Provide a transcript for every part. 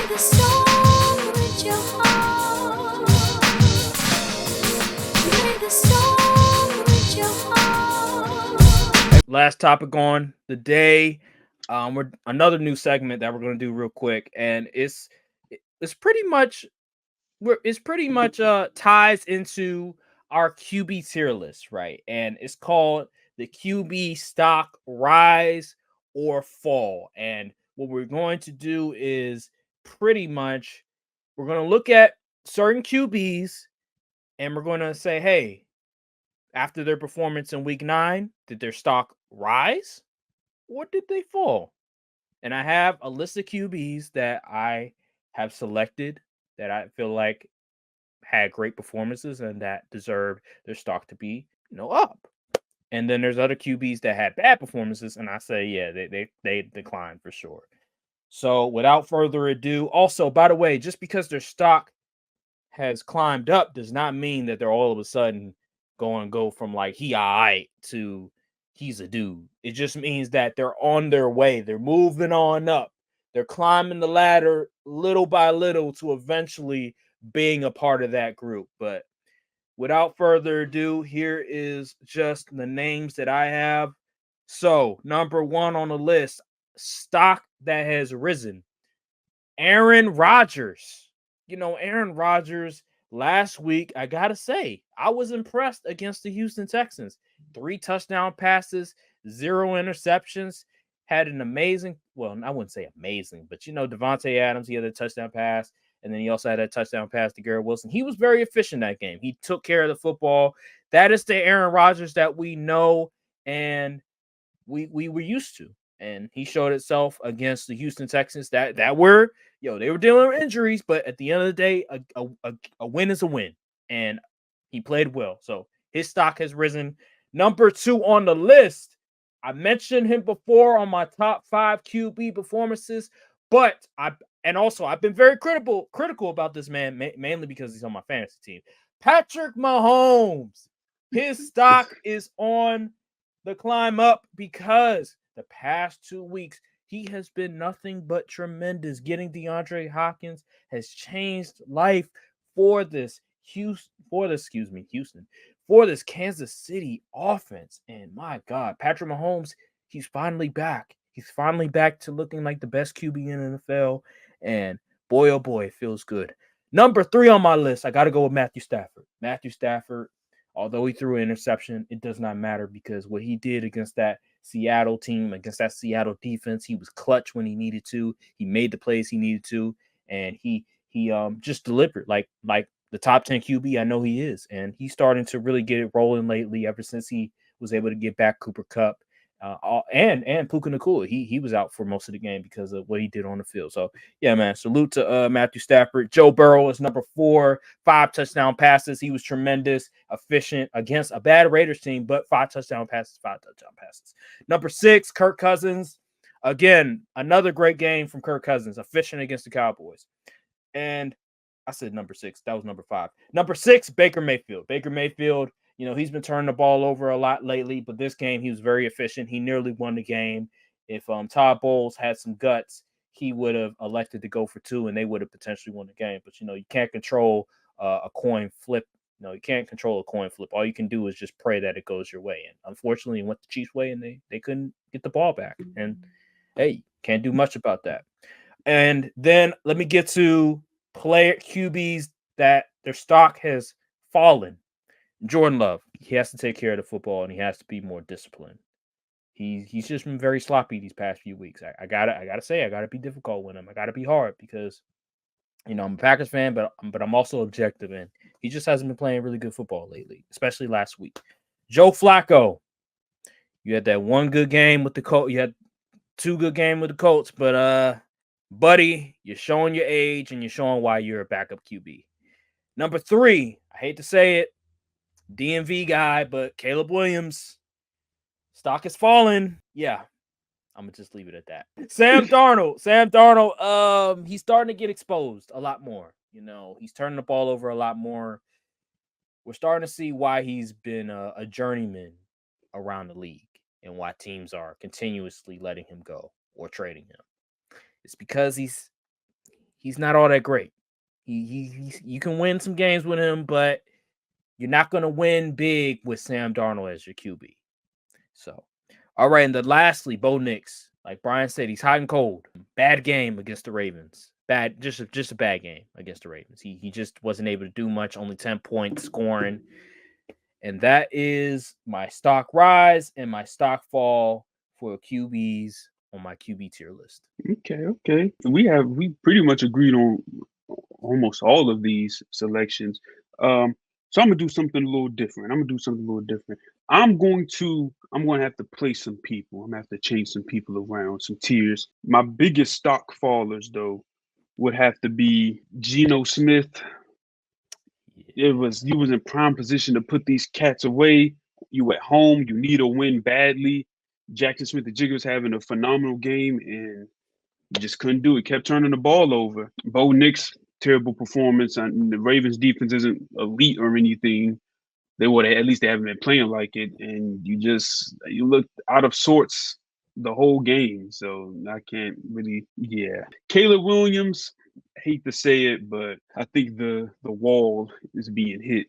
the song with your heart. Play the song with your heart. Last topic on the day. We're another new segment that we're gonna do real quick, and it's pretty much it's pretty much ties into our QB tier list, right? And it's called the QB stock rise or fall. And what we're going to do is pretty much we're going to look at certain QBs and we're going to say, hey, after their performance in week 9, did their stock rise or did they fall? And I have a list of QBs that I have selected that I feel like had great performances and that deserved their stock to be, up. And then there's other QBs that had bad performances, and I say, yeah, they declined for sure. So without further ado, also by the way, just because their stock has climbed up does not mean that they're all of a sudden going to go from like he alright to he's a dude. It just means that they're on their way. They're moving on up. They're climbing the ladder little by little to eventually being a part of that group. But without further ado, here is just the names that I have. So, number 1 on the list, stock that has risen. Aaron Rodgers. Aaron Rodgers last week, I got to say, I was impressed against the Houston Texans. 3 touchdown passes, 0 interceptions, had an amazing, well, I wouldn't say amazing, but Devontae Adams, he had a touchdown pass, and then he also had a touchdown pass to Garrett Wilson. He was very efficient that game. He took care of the football. That is the Aaron Rodgers that we know and we were used to. And he showed itself against the Houston Texans that were, they were dealing with injuries, but at the end of the day, a win is a win. And he played well. So his stock has risen. Number 2 on the list, I mentioned him before on my top 5 QB performances, but I've been very critical about this man, mainly because he's on my fantasy team. Patrick Mahomes, his stock is on the climb up because the past 2 weeks he has been nothing but tremendous. Getting DeAndre Hopkins has changed life for this Kansas City offense. And my God, Patrick Mahomes, he's finally back. He's finally back to looking like the best QB in the NFL. And boy, oh boy, it feels good. Number 3 on my list, I got to go with Matthew Stafford. Matthew Stafford, although he threw an interception, it does not matter because what he did against that Seattle team, against that Seattle defense, he was clutch when he needed to. He made the plays he needed to, and he just delivered like the top 10 QB I know he is. And he's starting to really get it rolling lately ever since he was able to get back Cooper Kupp. And Puka Nacua, he was out for most of the game because of what he did on the field. So yeah, man, salute to Matthew Stafford. Joe Burrow is number 4, 5 touchdown passes. He was tremendous, efficient against a bad Raiders team, but 5 touchdown passes. Number 6, Kirk Cousins. Again, another great game from Kirk Cousins, efficient against the Cowboys. And I said number 6. That was number 5. Number 6, Baker Mayfield. Baker Mayfield, he's been turning the ball over a lot lately, but this game he was very efficient. He nearly won the game. If Todd Bowles had some guts, he would have elected to go for 2, and they would have potentially won the game. But you can't control a coin flip. You can't control a coin flip. All you can do is just pray that it goes your way. And unfortunately, it went the Chiefs' way, and they couldn't get the ball back. And hey, can't do much about that. And then let me get to player QBs that their stock has fallen. Jordan Love, he has to take care of the football and he has to be more disciplined. He's just been very sloppy these past few weeks. I gotta be difficult with him. I gotta be hard because I'm a Packers fan, but I'm also objective, and he just hasn't been playing really good football lately, especially last week. Joe Flacco, you had that one good game with the Colts. You had 2 good games with the Colts, but buddy, you're showing your age and you're showing why you're a backup QB. Number 3, I hate to say it, DMV guy, but Caleb Williams, stock has fallen. Yeah, I'm gonna just leave it at that. Sam Darnold, he's starting to get exposed a lot more. He's turning the ball over a lot more. We're starting to see why he's been a journeyman around the league and why teams are continuously letting him go or trading him. It's because he's not all that great. You can win some games with him, but you're not going to win big with Sam Darnold as your QB. So, all right. And then lastly, Bo Nix. Like Brian said, he's hot and cold. Bad game against the Ravens. Just a bad game against the Ravens. He just wasn't able to do much. Only 10 points scoring. And that is my stock rise and my stock fall for QBs on my QB tier list. Okay. We pretty much agreed on almost all of these selections. So I'm gonna do something a little different. I'm going to have to play some people. I'm gonna have to change some people around, some tiers. My biggest stock fallers though would have to be Geno Smith. You was in prime position to put these cats away. You at home, you need a win badly. Jackson Smith the Jigger was having a phenomenal game and you just couldn't do it. Kept turning the ball over. Bo Nix, terrible performance. And the Ravens defense isn't elite or anything. They haven't been playing like it. And you looked out of sorts the whole game. So I can't really, Caleb Williams, I hate to say it, but I think the wall is being hit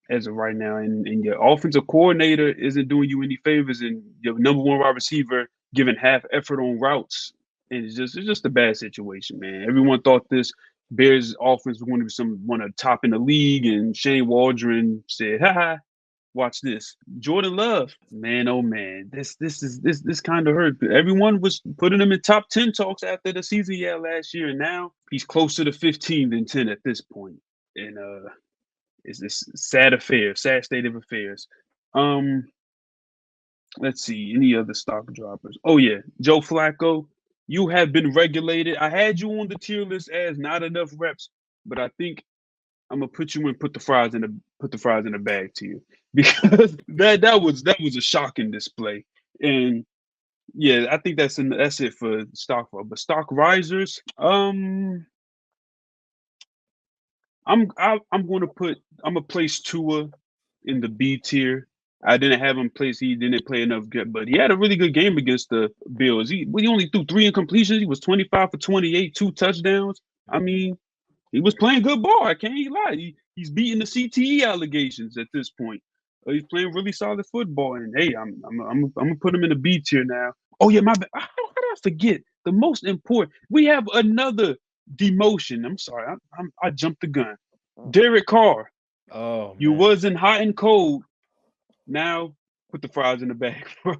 as of right now. And your offensive coordinator isn't doing you any favors, and your number one wide receiver giving half effort on routes. And it's just a bad situation, man. Everyone thought this Bears offense was going to be one of the top in the league, and Shane Waldron said, "Ha, watch this." Jordan Love, man, oh man, this kind of hurt. Everyone was putting him in top 10 talks after the season he had last year, and now he's closer to 15 than 10 at this point. And it's this sad state of affairs. Let's see, any other stock droppers? Oh yeah, Joe Flacco. You have been regulated. I had you on the tier list as not enough reps, but I think I'm gonna put you in, put the fries in the bag to you, because that was a shocking display. And yeah, I think that's it for stock. But stock risers, I'm gonna place Tua in the B tier. I didn't have him place. He didn't play enough good, but he had a really good game against the Bills. He only threw 3 incompletions. He was 25 for 28, 2 touchdowns. I mean, he was playing good ball. I can't lie. He's beating the CTE allegations at this point. He's playing really solid football. And hey, I'm gonna put him in the B tier now. Oh yeah, my bad. How did I forget the most important? We have another demotion. I'm sorry, I jumped the gun. Derek Carr. Oh, you man. wasn't hot and cold. Now put the fries in the bag, bro.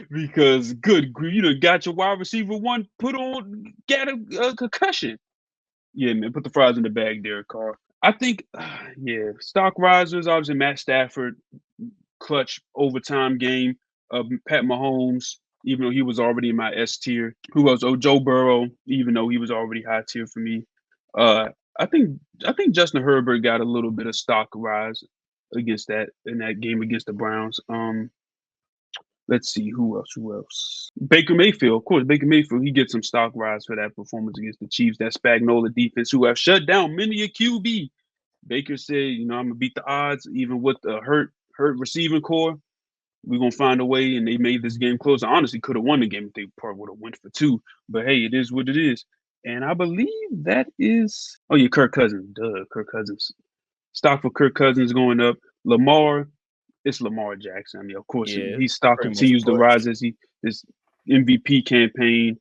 Because good grief, you done got your wide receiver one got a concussion. Yeah, man, put the fries in the bag, Derek Carr. I think, stock risers, obviously Matt Stafford, clutch overtime game. Pat Mahomes, even though he was already in my S tier. Who else? Oh, Joe Burrow, even though he was already high tier for me. I think Justin Herbert got a little bit of stock rise in that game against the Browns. Let's see, who else? Baker Mayfield, of course. Baker Mayfield, he gets some stock rise for that performance against the Chiefs. That Spagnuolo defense, who have shut down many a QB. Baker said, I'm gonna beat the odds, even with the hurt receiving core. We're gonna find a way, and they made this game close. I honestly could have won the game if they probably would have went for 2. But hey, it is what it is. And I believe that is Kirk Cousins. Kirk Cousins. Stock for Kirk Cousins going up. Lamar, it's Lamar Jackson. I mean, of course, his stock continues to rise as his MVP campaign.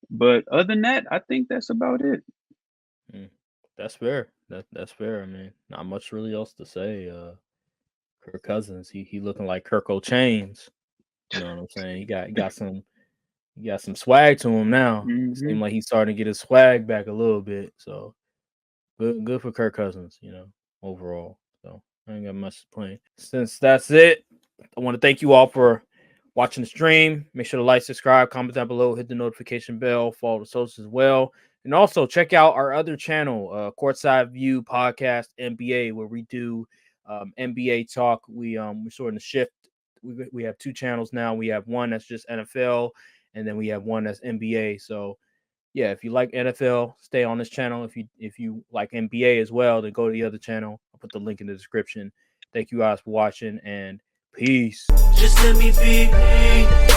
But other than that, I think that's about it. That's fair. That's fair. I mean, not much really else to say. Kirk Cousins, he looking like Kirk O'Chains. You know what I'm saying? He got some swag to him now. Mm-hmm. It seems like he's starting to get his swag back a little bit. So good for Kirk Cousins, overall. So I ain't got much to play. Since that's it, I want to thank you all for watching the stream. Make sure to like, subscribe, comment down below, hit the notification bell, follow the socials as well. And also check out our other channel, Courtside View Podcast NBA, where we do NBA talk. We're sort of shift. We have 2 channels now. We have one that's just NFL, and then we have one that's NBA. So yeah, if you like NFL, stay on this channel. If you like NBA as well, then go to the other channel. I'll put the link in the description. Thank you guys for watching, and peace. Just let me be me.